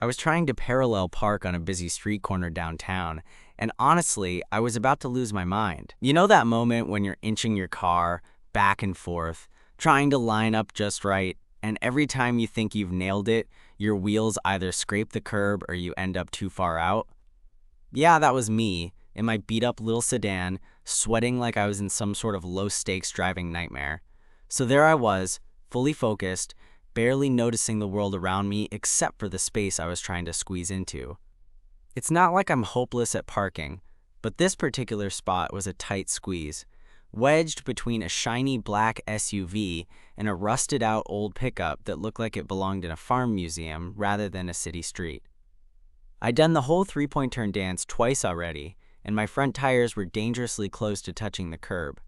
I was trying to parallel park on a busy street corner downtown, and honestly, I was about to lose my mind. You know that moment when you're inching your car back and forth, trying to line up just right, and every time you think you've nailed it, your wheels either scrape the curb or you end up too far out? Yeah, that was me, in my beat-up little sedan, sweating like I was in some sort of low-stakes driving nightmare. So there I was, fully focused, barely noticing the world around me except for the space I was trying to squeeze into. It's not like I'm hopeless at parking, but this particular spot was a tight squeeze, wedged between a shiny black SUV and a rusted-out old pickup that looked like it belonged in a farm museum rather than a city street. I'd done the whole three-point turn dance twice already, and my front tires were dangerously close to touching the curb.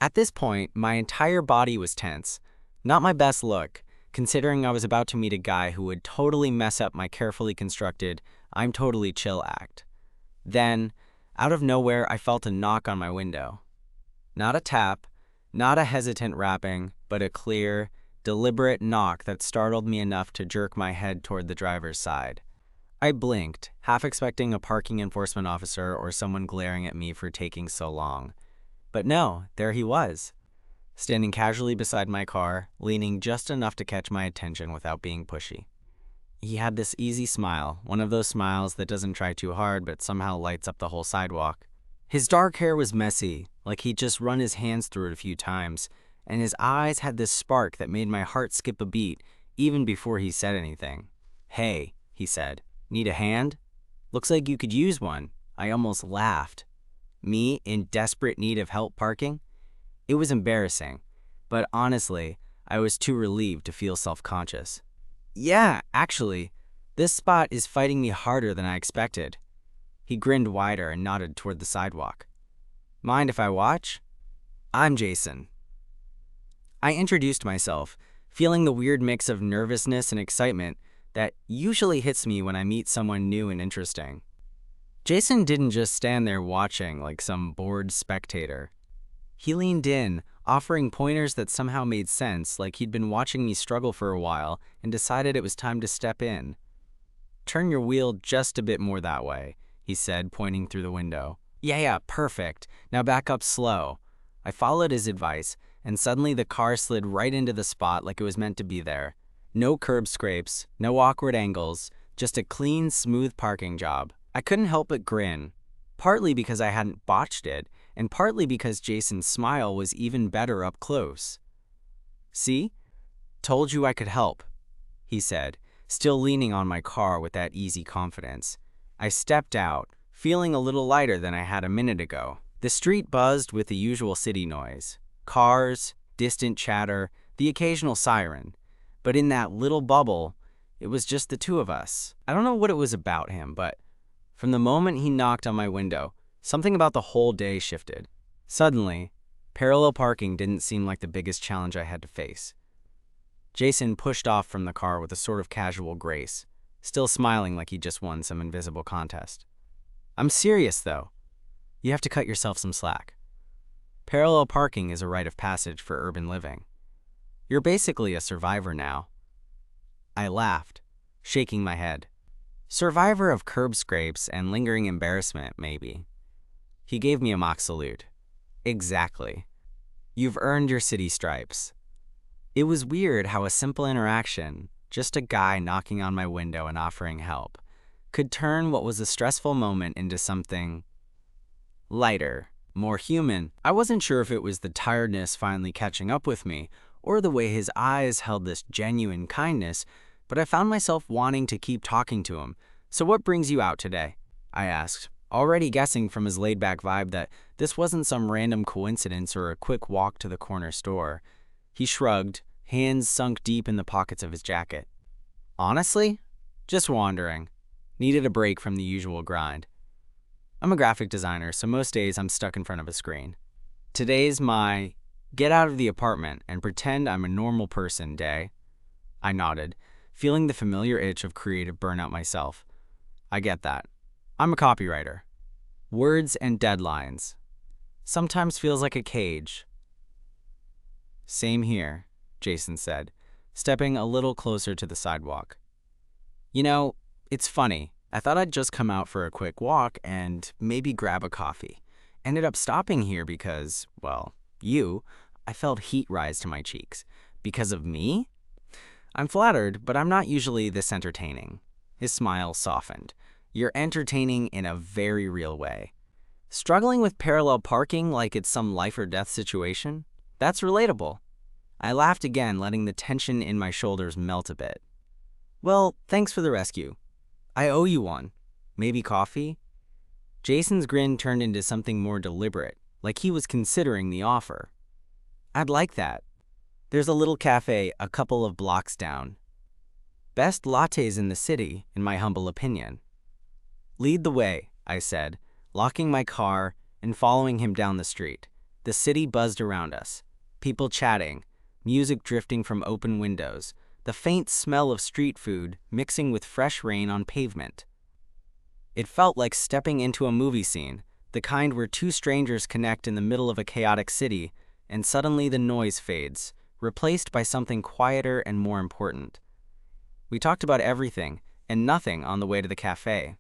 At this point, my entire body was tense. Not my best look, considering I was about to meet a guy who would totally mess up my carefully constructed, I'm totally chill act. Then, out of nowhere, I felt a knock on my window. Not a tap, not a hesitant rapping, but a clear, deliberate knock that startled me enough to jerk my head toward the driver's side. I blinked, half expecting a parking enforcement officer or someone glaring at me for taking so long. But no, there he was, standing casually beside my car, leaning just enough to catch my attention without being pushy. He had this easy smile, one of those smiles that doesn't try too hard but somehow lights up the whole sidewalk. His dark hair was messy, like he'd just run his hands through it a few times, and his eyes had this spark that made my heart skip a beat even before he said anything. "Hey," he said. "Need a hand? Looks like you could use one." I almost laughed. Me, in desperate need of help parking? It was embarrassing, but honestly, I was too relieved to feel self-conscious. "Yeah, actually, this spot is fighting me harder than I expected." He grinned wider and nodded toward the sidewalk. "Mind if I watch?" "I'm Jason." I introduced myself, feeling the weird mix of nervousness and excitement that usually hits me when I meet someone new and interesting. Jason didn't just stand there watching like some bored spectator. He leaned in, offering pointers that somehow made sense, like he'd been watching me struggle for a while and decided it was time to step in. "Turn your wheel just a bit more that way," he said, pointing through the window. Yeah, perfect. Now back up slow." I followed his advice, and suddenly the car slid right into the spot like it was meant to be there. No curb scrapes, no awkward angles, just a clean, smooth parking job. I couldn't help but grin, partly because I hadn't botched it, and partly because Jason's smile was even better up close. "See? Told you I could help," he said, still leaning on my car with that easy confidence. I stepped out, feeling a little lighter than I had a minute ago. The street buzzed with the usual city noise. Cars, distant chatter, the occasional siren. But in that little bubble, it was just the two of us. I don't know what it was about him, but from the moment he knocked on my window, something about the whole day shifted. Suddenly, parallel parking didn't seem like the biggest challenge I had to face. Jason pushed off from the car with a sort of casual grace, still smiling like he just won some invisible contest. "I'm serious, though. You have to cut yourself some slack. Parallel parking is a rite of passage for urban living. You're basically a survivor now." I laughed, shaking my head. "Survivor of curb scrapes and lingering embarrassment, maybe." He gave me a mock salute. "Exactly. You've earned your city stripes." It was weird how a simple interaction, just a guy knocking on my window and offering help, could turn what was a stressful moment into something lighter, more human. I wasn't sure if it was the tiredness finally catching up with me, or the way his eyes held this genuine kindness, but I found myself wanting to keep talking to him. "So what brings you out today?" I asked, already guessing from his laid-back vibe that this wasn't some random coincidence or a quick walk to the corner store. He shrugged, hands sunk deep in the pockets of his jacket. "Honestly, just wandering. Needed a break from the usual grind. I'm a graphic designer, so most days I'm stuck in front of a screen. Today's my get out of the apartment and pretend I'm a normal person day." I nodded, feeling the familiar itch of creative burnout myself. "I get that. I'm a copywriter. Words and deadlines. Sometimes feels like a cage." "Same here," Jason said, stepping a little closer to the sidewalk. "You know, It's funny. I thought I'd just come out for a quick walk and maybe grab a coffee. Ended up stopping here because, well, I felt heat rise to my cheeks. Because of me? I'm flattered, but I'm not usually this entertaining. His smile softened. You're entertaining in a very real way. Struggling with parallel parking like it's some life or death situation? That's relatable. I laughed again, letting the tension in my shoulders melt a bit. Well, thanks for the rescue. I owe you one. Maybe coffee? Jason's grin turned into something more deliberate, like he was considering the offer. I'd like that. There's a little cafe a couple of blocks down. Best lattes in the city, in my humble opinion. Lead the way, I said, locking my car and following him down the street. The city buzzed around us. People chatting, music drifting from open windows, the faint smell of street food mixing with fresh rain on pavement. It felt like stepping into a movie scene, the kind where two strangers connect in the middle of a chaotic city, and suddenly the noise fades, replaced by something quieter and more important. We talked about everything and nothing on the way to the cafe.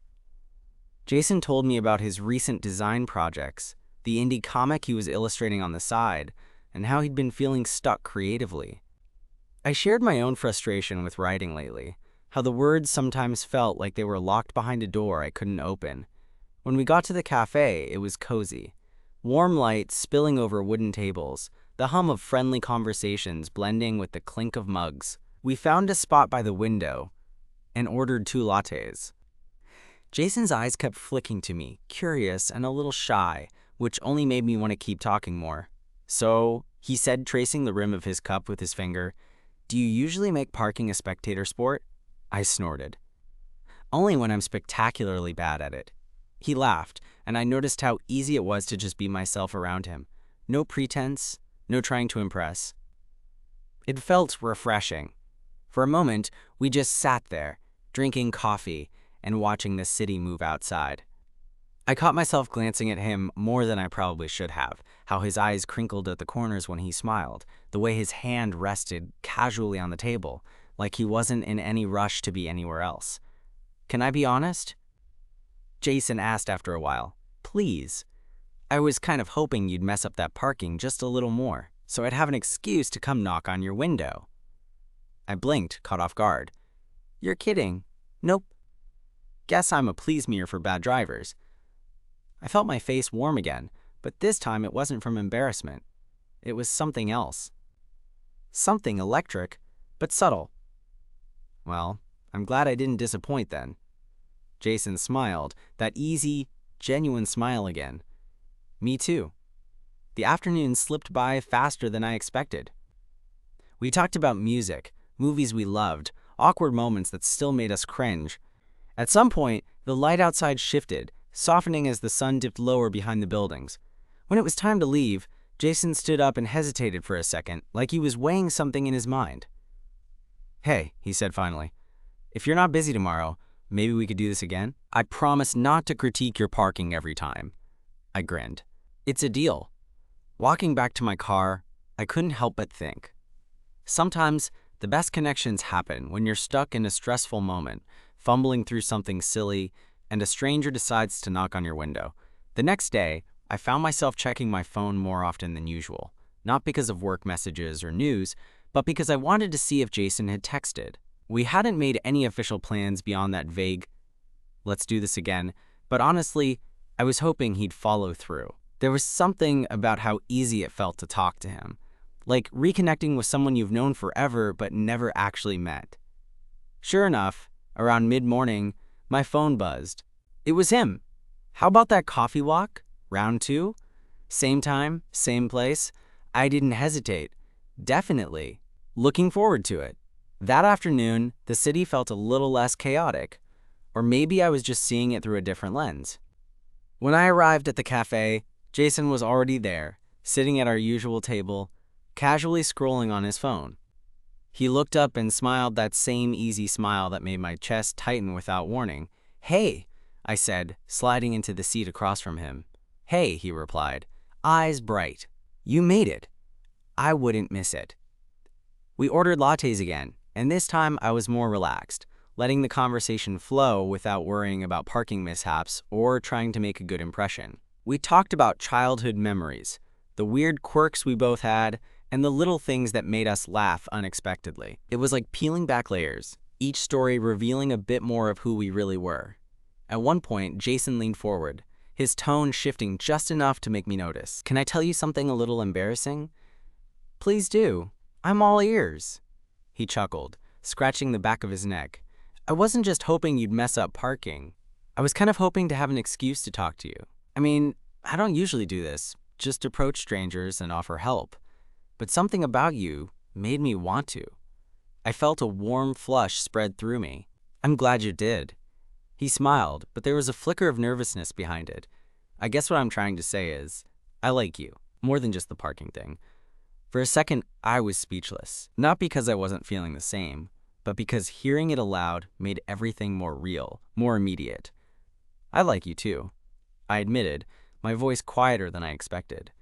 Jason told me about his recent design projects, the indie comic he was illustrating on the side, and how he'd been feeling stuck creatively. I shared my own frustration with writing lately, how the words sometimes felt like they were locked behind a door I couldn't open. When we got to the cafe, it was cozy. Warm light spilling over wooden tables, the hum of friendly conversations blending with the clink of mugs. We found a spot by the window and ordered 2 lattes. Jason's eyes kept flicking to me, curious and a little shy, which only made me want to keep talking more. So, he said, tracing the rim of his cup with his finger, "Do you usually make parking a spectator sport?" I snorted. "Only when I'm spectacularly bad at it." He laughed, and I noticed how easy it was to just be myself around him. No pretense, no trying to impress. It felt refreshing. For a moment, we just sat there, drinking coffee and watching the city move outside. I caught myself glancing at him more than I probably should have, how his eyes crinkled at the corners when he smiled, the way his hand rested casually on the table, like he wasn't in any rush to be anywhere else. "Can I be honest?" Jason asked after a while. "Please." "I was kind of hoping you'd mess up that parking just a little more, so I'd have an excuse to come knock on your window." I blinked, caught off guard. "You're kidding." "Nope." "Guess I'm a please-meer for bad drivers." I felt my face warm again, but this time it wasn't from embarrassment. It was something else. Something electric, but subtle. "Well, I'm glad I didn't disappoint then." Jason smiled, that easy, genuine smile again. "Me too." The afternoon slipped by faster than I expected. We talked about music, movies we loved, awkward moments that still made us cringe. At some point, the light outside shifted, softening as the sun dipped lower behind the buildings. When it was time to leave, Jason stood up and hesitated for a second, like he was weighing something in his mind. "Hey," he said finally, "if you're not busy tomorrow, maybe we could do this again? I promise not to critique your parking every time." I grinned. "It's a deal." Walking back to my car, I couldn't help but think. Sometimes, the best connections happen when you're stuck in a stressful moment, fumbling through something silly, and a stranger decides to knock on your window. The next day, I found myself checking my phone more often than usual, not because of work messages or news, but because I wanted to see if Jason had texted. We hadn't made any official plans beyond that vague, "let's do this again," but honestly, I was hoping he'd follow through. There was something about how easy it felt to talk to him, like reconnecting with someone you've known forever but never actually met. Sure enough, around mid-morning, my phone buzzed. It was him. "How about that coffee walk? Round 2? Same time, same place?" I didn't hesitate. "Definitely. Looking forward to it." That afternoon, the city felt a little less chaotic. Or maybe I was just seeing it through a different lens. When I arrived at the cafe, Jason was already there, sitting at our usual table, casually scrolling on his phone. He looked up and smiled, that same easy smile that made my chest tighten without warning. "Hey," I said, sliding into the seat across from him. "Hey," he replied, eyes bright. "You made it. I wouldn't miss it." We ordered lattes again, and this time I was more relaxed, letting the conversation flow without worrying about parking mishaps or trying to make a good impression. We talked about childhood memories, the weird quirks we both had, and the little things that made us laugh unexpectedly. It was like peeling back layers, each story revealing a bit more of who we really were. At one point, Jason leaned forward, his tone shifting just enough to make me notice. "Can I tell you something a little embarrassing?" "Please do. I'm all ears." He chuckled, scratching the back of his neck. "I wasn't just hoping you'd mess up parking. I was kind of hoping to have an excuse to talk to you. I mean, I don't usually do this, just approach strangers and offer help. But something about you made me want to." I felt a warm flush spread through me. "I'm glad you did." He smiled, but there was a flicker of nervousness behind it. "I guess what I'm trying to say is, I like you, more than just the parking thing." For a second, I was speechless, not because I wasn't feeling the same, but because hearing it aloud made everything more real, more immediate. "I like you too," I admitted, my voice quieter than I expected.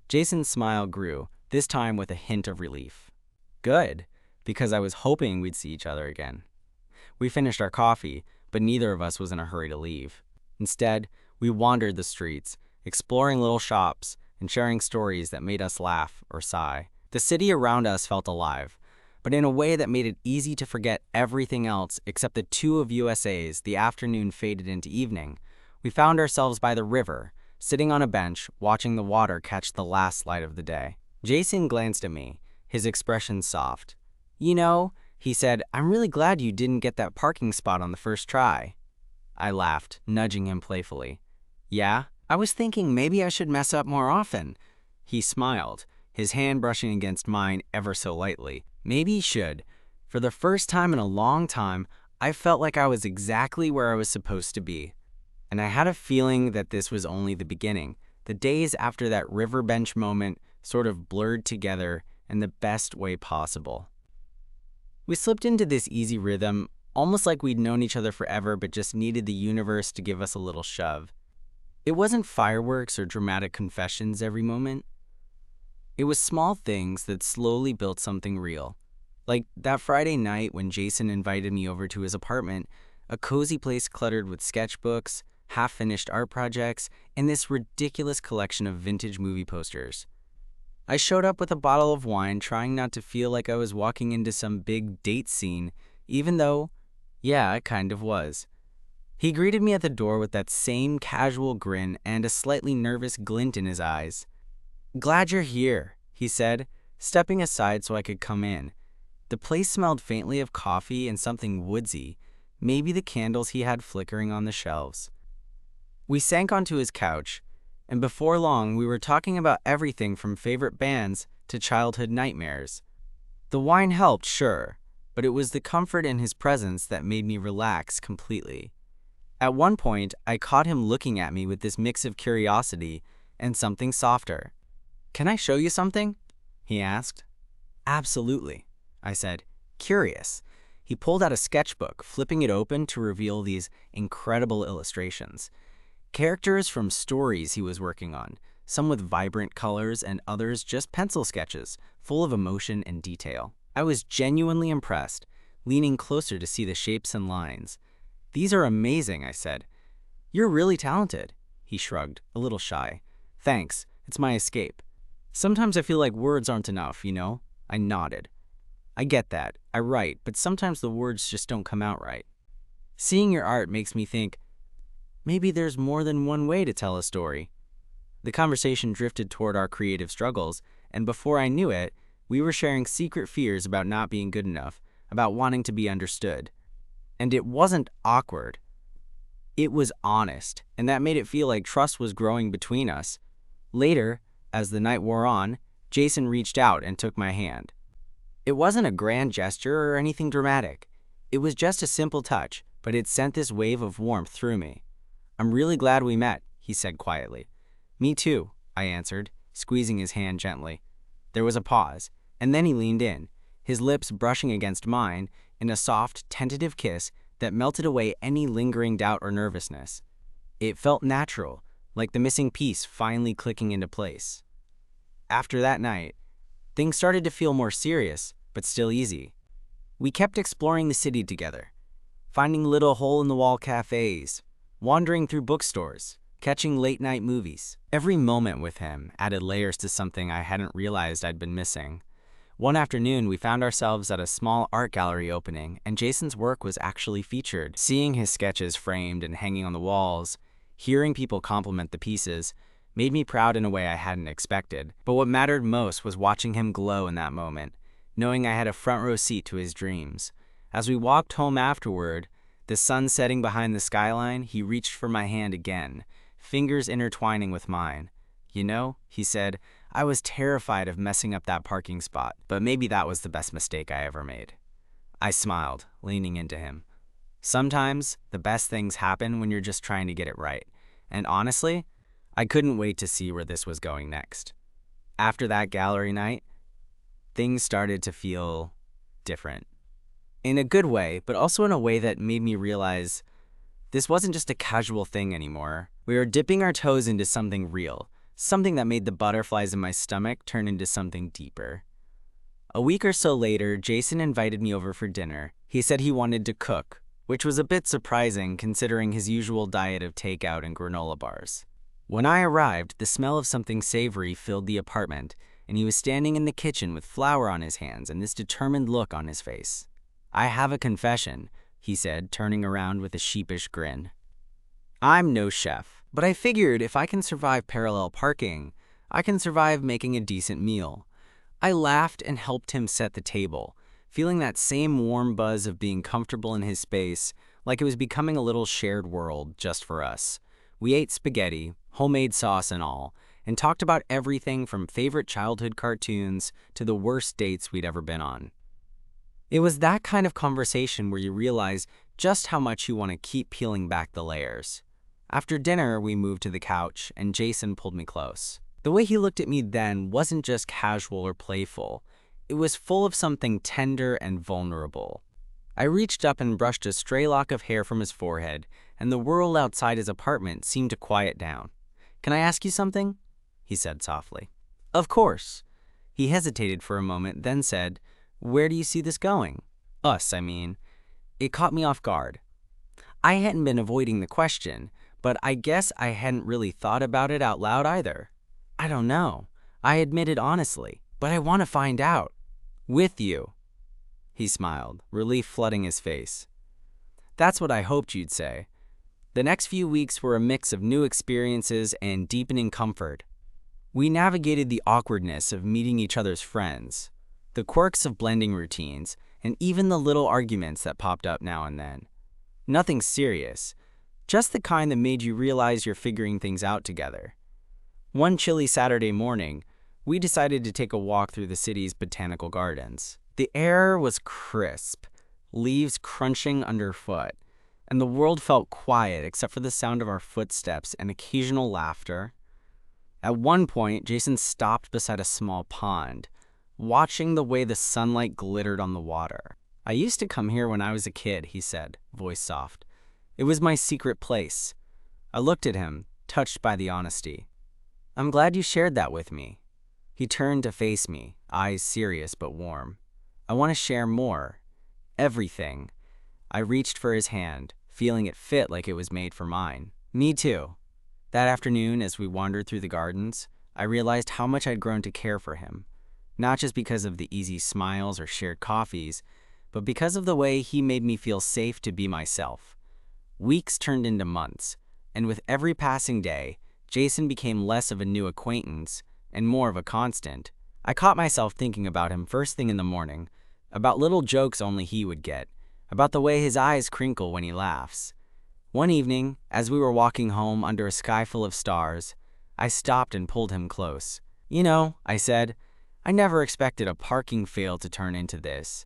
Jason's smile grew, this time with a hint of relief. "Good, because I was hoping we'd see each other again." We finished our coffee, but neither of us was in a hurry to leave. Instead, we wandered the streets, exploring little shops and sharing stories that made us laugh or sigh. The city around us felt alive, but in a way that made it easy to forget everything else except the two of us. As the afternoon faded into evening, we found ourselves by the river, sitting on a bench, watching the water catch the last light of the day. Jason glanced at me, his expression soft. "You know," he said, "I'm really glad you didn't get that parking spot on the first try." I laughed, nudging him playfully. "Yeah? I was thinking maybe I should mess up more often." He smiled, his hand brushing against mine ever so lightly. "Maybe you should." For the first time in a long time, I felt like I was exactly where I was supposed to be. And I had a feeling that this was only the beginning. The days after that river bench moment sort of blurred together in the best way possible. We slipped into this easy rhythm, almost like we'd known each other forever but just needed the universe to give us a little shove. It wasn't fireworks or dramatic confessions every moment. It was small things that slowly built something real. Like that Friday night when Jason invited me over to his apartment, a cozy place cluttered with sketchbooks, half-finished art projects, and this ridiculous collection of vintage movie posters. I showed up with a bottle of wine, trying not to feel like I was walking into some big date scene, even though, yeah, it kind of was. He greeted me at the door with that same casual grin and a slightly nervous glint in his eyes. "Glad you're here," he said, stepping aside so I could come in. The place smelled faintly of coffee and something woodsy, maybe the candles he had flickering on the shelves. We sank onto his couch, and before long we were talking about everything from favorite bands to childhood nightmares. The wine helped, sure, but it was the comfort in his presence that made me relax completely. At one point, I caught him looking at me with this mix of curiosity and something softer. "Can I show you something?" he asked. "Absolutely," I said, curious. He pulled out a sketchbook, flipping it open to reveal these incredible illustrations. Characters from stories he was working on, some with vibrant colors and others just pencil sketches, full of emotion and detail. I was genuinely impressed, leaning closer to see the shapes and lines. "These are amazing," I said. "You're really talented." He shrugged, a little shy. "Thanks, it's my escape. Sometimes I feel like words aren't enough, you know?" I nodded. "I get that. I write, but sometimes the words just don't come out right. Seeing your art makes me think, maybe there's more than one way to tell a story." The conversation drifted toward our creative struggles, and before I knew it, we were sharing secret fears about not being good enough, about wanting to be understood. And it wasn't awkward. It was honest, and that made it feel like trust was growing between us. Later, as the night wore on, Jason reached out and took my hand. It wasn't a grand gesture or anything dramatic. It was just a simple touch, but it sent this wave of warmth through me. "I'm really glad we met," he said quietly. "Me too," I answered, squeezing his hand gently. There was a pause, and then he leaned in, his lips brushing against mine in a soft, tentative kiss that melted away any lingering doubt or nervousness. It felt natural, like the missing piece finally clicking into place. After that night, things started to feel more serious, but still easy. We kept exploring the city together. finding little hole-in-the-wall cafes, wandering through bookstores, catching late-night movies. Every moment with him added layers to something I hadn't realized I'd been missing. One afternoon, we found ourselves at a small art gallery opening, and Jason's work was actually featured. Seeing his sketches framed and hanging on the walls, hearing people compliment the pieces, made me proud in a way I hadn't expected. But what mattered most was watching him glow in that moment, knowing I had a front row seat to his dreams. As we walked home afterward, the sun setting behind the skyline, he reached for my hand again, fingers intertwining with mine. "You know," he said, "I was terrified of messing up that parking spot, but maybe that was the best mistake I ever made." I smiled, leaning into him. Sometimes the best things happen when you're just trying to get it right. And honestly, I couldn't wait to see where this was going next. After that gallery night, things started to feel different. In a good way, but also in a way that made me realize this wasn't just a casual thing anymore. We were dipping our toes into something real, something that made the butterflies in my stomach turn into something deeper. A week or so later, Jason invited me over for dinner. He said he wanted to cook, which was a bit surprising considering his usual diet of takeout and granola bars. When I arrived, the smell of something savory filled the apartment, and he was standing in the kitchen with flour on his hands and this determined look on his face. "I have a confession," he said, turning around with a sheepish grin. "I'm no chef, but I figured if I can survive parallel parking, I can survive making a decent meal." I laughed and helped him set the table, feeling that same warm buzz of being comfortable in his space, like it was becoming a little shared world just for us. We ate spaghetti, homemade sauce and all, and talked about everything from favorite childhood cartoons to the worst dates we'd ever been on. It was that kind of conversation where you realize just how much you want to keep peeling back the layers. After dinner, we moved to the couch, and Jason pulled me close. The way he looked at me then wasn't just casual or playful. It was full of something tender and vulnerable. I reached up and brushed a stray lock of hair from his forehead, and the world outside his apartment seemed to quiet down. "Can I ask you something?" he said softly. "Of course." He hesitated for a moment, then said, "Where do you see this going?" "Us, I mean." It caught me off guard. I hadn't been avoiding the question, but I guess I hadn't really thought about it out loud either. "I don't know," I admitted honestly, "but I want to find out." "With you." He smiled, relief flooding his face. "That's what I hoped you'd say." The next few weeks were a mix of new experiences and deepening comfort. We navigated the awkwardness of meeting each other's friends, the quirks of blending routines, and even the little arguments that popped up now and then. Nothing serious, just the kind that made you realize you're figuring things out together. One chilly Saturday morning, we decided to take a walk through the city's botanical gardens. The air was crisp, leaves crunching underfoot, and the world felt quiet except for the sound of our footsteps and occasional laughter. At one point, Jason stopped beside a small pond, watching the way the sunlight glittered on the water. "I used to come here when I was a kid," he said, voice soft. "It was my secret place." I looked at him, touched by the honesty. "I'm glad you shared that with me." He turned to face me, eyes serious but warm. "I want to share more. Everything." I reached for his hand, feeling it fit like it was made for mine. "Me too." That afternoon, as we wandered through the gardens, I realized how much I'd grown to care for him, not just because of the easy smiles or shared coffees, but because of the way he made me feel safe to be myself. Weeks turned into months, and with every passing day, Jason became less of a new acquaintance and more of a constant. I caught myself thinking about him first thing in the morning, about little jokes only he would get, about the way his eyes crinkle when he laughs. One evening, as we were walking home under a sky full of stars, I stopped and pulled him close. "You know," I said, "I never expected a parking fail to turn into this."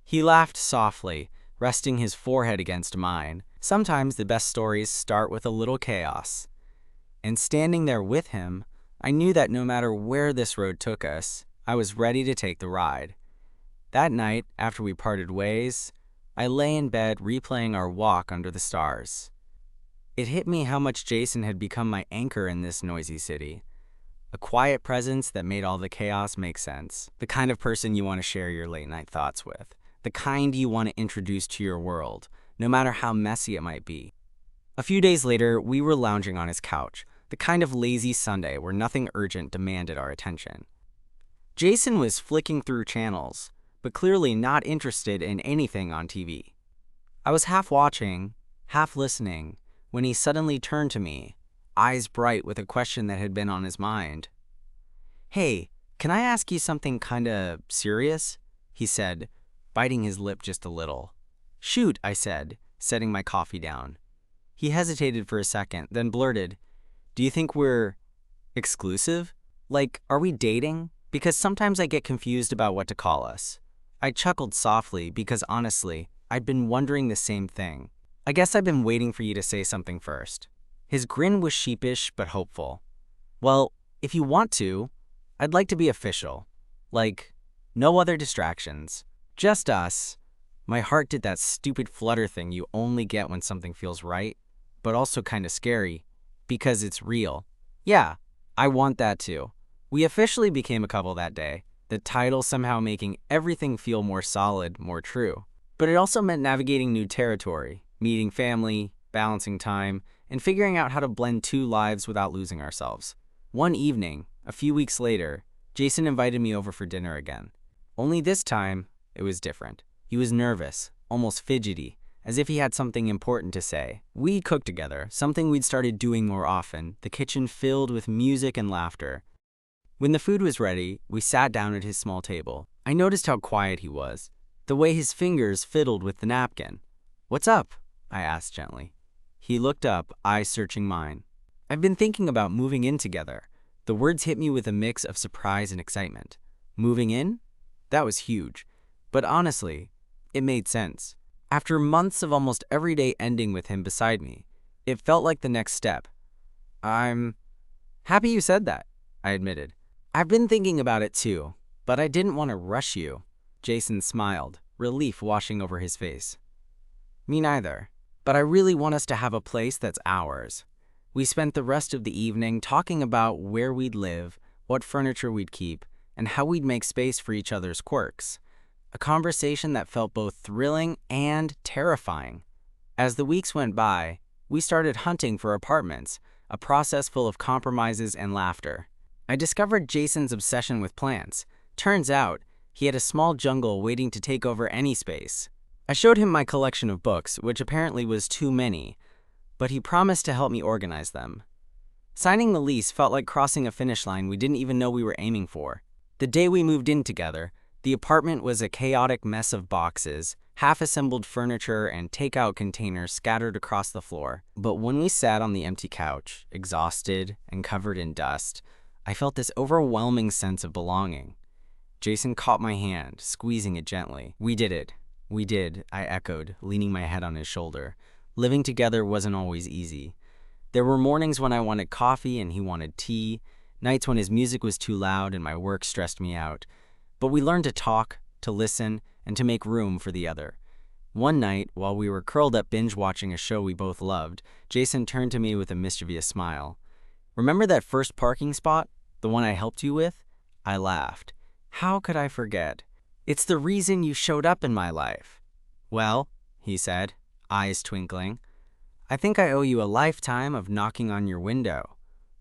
He laughed softly, resting his forehead against mine. Sometimes the best stories start with a little chaos. And standing there with him, I knew that no matter where this road took us, I was ready to take the ride. That night, after we parted ways, I lay in bed replaying our walk under the stars. It hit me how much Jason had become my anchor in this noisy city. A quiet presence that made all the chaos make sense. The kind of person you want to share your late night thoughts with. The kind you want to introduce to your world, no matter how messy it might be. A few days later, we were lounging on his couch, the kind of lazy Sunday where nothing urgent demanded our attention. Jason was flicking through channels, but clearly not interested in anything on TV. I was half watching, half listening, when he suddenly turned to me, eyes bright with a question that had been on his mind. "Hey, can I ask you something kinda serious?" he said, biting his lip just a little. "Shoot," I said, setting my coffee down. He hesitated for a second, then blurted, "Do you think we're exclusive? Like, are we dating? Because sometimes I get confused about what to call us." I chuckled softly because honestly, I'd been wondering the same thing. "I guess I've been waiting for you to say something first." His grin was sheepish but hopeful. "Well, if you want to, I'd like to be official. Like, no other distractions. Just us." My heart did that stupid flutter thing you only get when something feels right, but also kinda scary, because it's real. "Yeah, I want that too." We officially became a couple that day, the title somehow making everything feel more solid, more true. But it also meant navigating new territory, meeting family, balancing time, and figuring out how to blend two lives without losing ourselves. One evening, a few weeks later, Jason invited me over for dinner again. Only this time, it was different. He was nervous, almost fidgety, as if he had something important to say. We cooked together, something we'd started doing more often, the kitchen filled with music and laughter. When the food was ready, we sat down at his small table. I noticed how quiet he was, the way his fingers fiddled with the napkin. "What's up?" I asked gently. He looked up, eyes searching mine. "I've been thinking about moving in together." The words hit me with a mix of surprise and excitement. Moving in? That was huge. But honestly, it made sense. After months of almost every day ending with him beside me, it felt like the next step. "I'm happy you said that," I admitted. "I've been thinking about it too, but I didn't want to rush you." Jason smiled, relief washing over his face. "Me neither. But I really want us to have a place that's ours." We spent the rest of the evening talking about where we'd live, what furniture we'd keep, and how we'd make space for each other's quirks. A conversation that felt both thrilling and terrifying. As the weeks went by, we started hunting for apartments, a process full of compromises and laughter. I discovered Jason's obsession with plants. Turns out, he had a small jungle waiting to take over any space. I showed him my collection of books, which apparently was too many, but he promised to help me organize them. Signing the lease felt like crossing a finish line we didn't even know we were aiming for. The day we moved in together, the apartment was a chaotic mess of boxes, half-assembled furniture, and takeout containers scattered across the floor. But when we sat on the empty couch, exhausted and covered in dust, I felt this overwhelming sense of belonging. Jason caught my hand, squeezing it gently. "We did it. We did," I echoed, leaning my head on his shoulder. Living together wasn't always easy. There were mornings when I wanted coffee and he wanted tea, nights when his music was too loud and my work stressed me out. But we learned to talk, to listen, and to make room for the other. One night, while we were curled up binge-watching a show we both loved, Jason turned to me with a mischievous smile. "Remember that first parking spot? The one I helped you with?" I laughed. "How could I forget? It's the reason you showed up in my life." "Well," he said, eyes twinkling, "I think I owe you a lifetime of knocking on your window."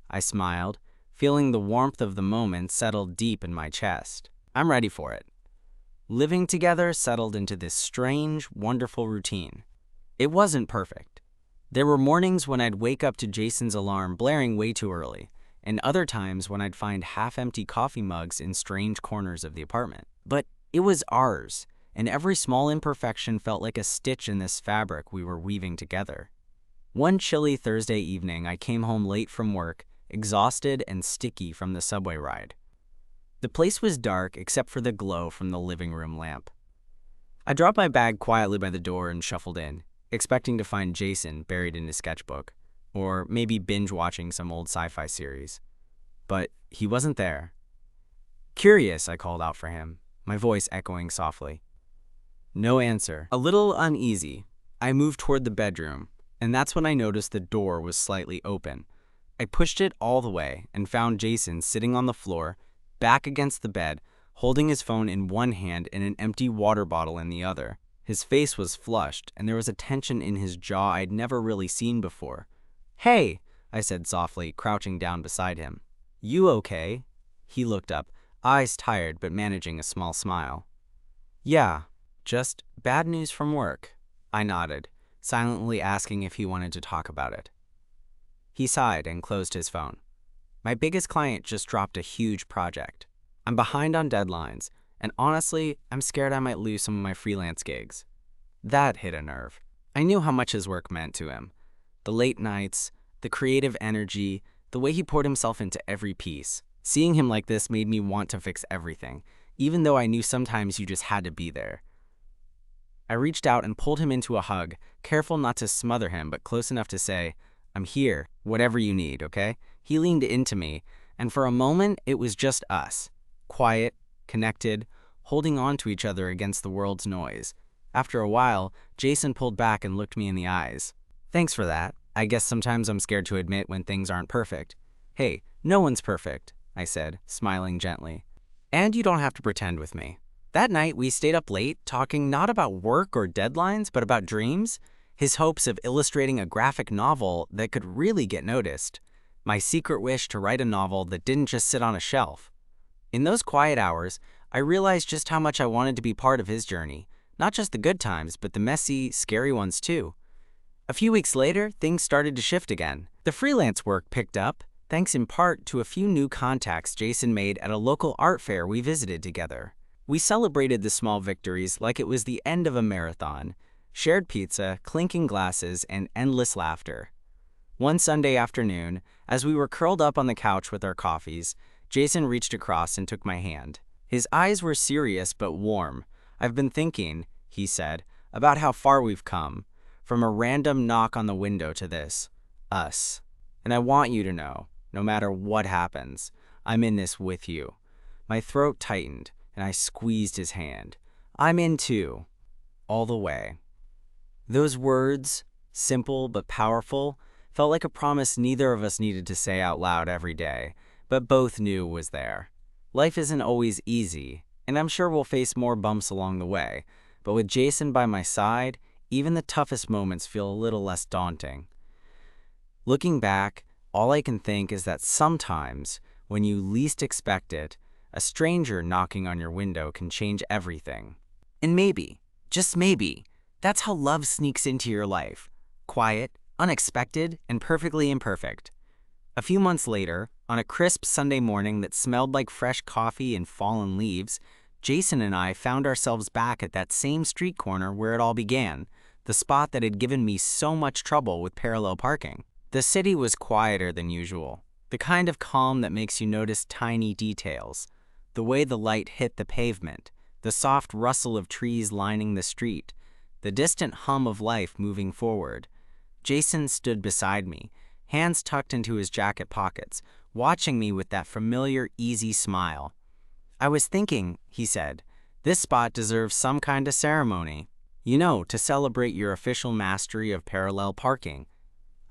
I smiled, feeling the warmth of the moment settle deep in my chest. I'm ready for it. Living together settled into this strange, wonderful routine. It wasn't perfect. There were mornings when I'd wake up to Jason's alarm blaring way too early, and other times when I'd find half-empty coffee mugs in strange corners of the apartment. But it was ours, and every small imperfection felt like a stitch in this fabric we were weaving together. One chilly Thursday evening, I came home late from work, exhausted and sticky from the subway ride. The place was dark except for the glow from the living room lamp. I dropped my bag quietly by the door and shuffled in, expecting to find Jason buried in his sketchbook, or maybe binge-watching some old sci-fi series. But he wasn't there. "Curious," I called out for him, my voice echoing softly. No answer. A little uneasy, I moved toward the bedroom, and that's when I noticed the door was slightly open. I pushed it all the way and found Jason sitting on the floor, back against the bed, holding his phone in one hand and an empty water bottle in the other. His face was flushed, and there was a tension in his jaw I'd never really seen before. "Hey," I said softly, crouching down beside him. "You okay?" He looked up, eyes tired but managing a small smile. "Yeah, just bad news from work." I nodded, silently asking if he wanted to talk about it. He sighed and closed his phone. My biggest client just dropped a huge project. I'm behind on deadlines, and honestly, I'm scared I might lose some of my freelance gigs. That hit a nerve. I knew how much his work meant to him. The late nights, the creative energy, the way he poured himself into every piece. Seeing him like this made me want to fix everything, even though I knew sometimes you just had to be there. I reached out and pulled him into a hug, careful not to smother him, but close enough to say, "I'm here, whatever you need, okay?" He leaned into me, and for a moment, it was just us. Quiet, connected, holding on to each other against the world's noise. After a while, Jason pulled back and looked me in the eyes. "Thanks for that. I guess sometimes I'm scared to admit when things aren't perfect." "Hey, no one's perfect," I said, smiling gently. "And you don't have to pretend with me." That night, we stayed up late, talking not about work or deadlines, but about dreams, his hopes of illustrating a graphic novel that could really get noticed, my secret wish to write a novel that didn't just sit on a shelf. In those quiet hours, I realized just how much I wanted to be part of his journey, not just the good times, but the messy, scary ones too. A few weeks later, things started to shift again. The freelance work picked up, thanks in part to a few new contacts Jason made at a local art fair we visited together. We celebrated the small victories like it was the end of a marathon, shared pizza, clinking glasses, and endless laughter. One Sunday afternoon, as we were curled up on the couch with our coffees, Jason reached across and took my hand. His eyes were serious but warm. "I've been thinking," he said, "about how far we've come, from a random knock on the window to this, us. And I want you to know, no matter what happens, I'm in this with you." My throat tightened, and I squeezed his hand. "I'm in too, all the way." Those words, simple but powerful, felt like a promise neither of us needed to say out loud every day, but both knew was there. Life isn't always easy, and I'm sure we'll face more bumps along the way, but with Jason by my side, even the toughest moments feel a little less daunting. Looking back, all I can think is that sometimes, when you least expect it, a stranger knocking on your window can change everything. And maybe, just maybe, that's how love sneaks into your life. Quiet, unexpected, and perfectly imperfect. A few months later, on a crisp Sunday morning that smelled like fresh coffee and fallen leaves, Jason and I found ourselves back at that same street corner where it all began, the spot that had given me so much trouble with parallel parking. The city was quieter than usual, the kind of calm that makes you notice tiny details. The way the light hit the pavement, the soft rustle of trees lining the street, the distant hum of life moving forward. Jason stood beside me, hands tucked into his jacket pockets, watching me with that familiar, easy smile. "I was thinking," he said, "this spot deserves some kind of ceremony. You know, to celebrate your official mastery of parallel parking."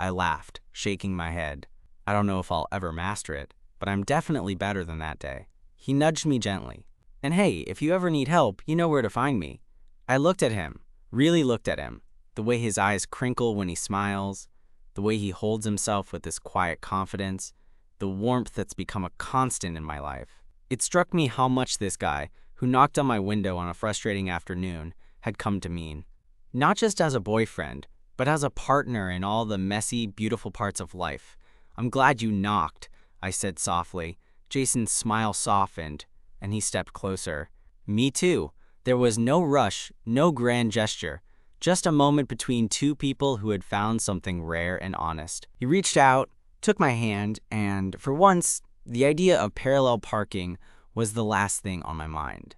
I laughed, shaking my head. "I don't know if I'll ever master it, but I'm definitely better than that day." He nudged me gently. "And hey, if you ever need help, you know where to find me." I looked at him, really looked at him, the way his eyes crinkle when he smiles, the way he holds himself with this quiet confidence, the warmth that's become a constant in my life. It struck me how much this guy, who knocked on my window on a frustrating afternoon, had come to mean. Not just as a boyfriend, but as a partner in all the messy, beautiful parts of life. "I'm glad you knocked," I said softly. Jason's smile softened, and he stepped closer. "Me too." There was no rush, no grand gesture, just a moment between two people who had found something rare and honest. He reached out, took my hand, and for once, the idea of parallel parking was the last thing on my mind.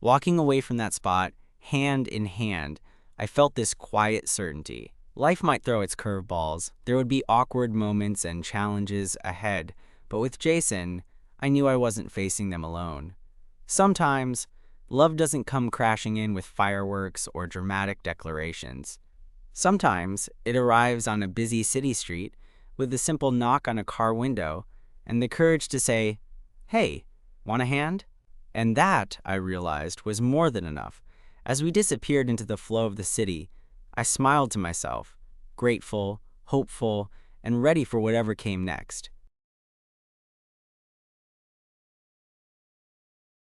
Walking away from that spot, hand in hand, I felt this quiet certainty. Life might throw its curveballs. There would be awkward moments and challenges ahead, but with Jason, I knew I wasn't facing them alone. Sometimes, love doesn't come crashing in with fireworks or dramatic declarations. Sometimes, it arrives on a busy city street with a simple knock on a car window and the courage to say, "Hey, want a hand?" And that, I realized, was more than enough. As we disappeared into the flow of the city, I smiled to myself, grateful, hopeful, and ready for whatever came next.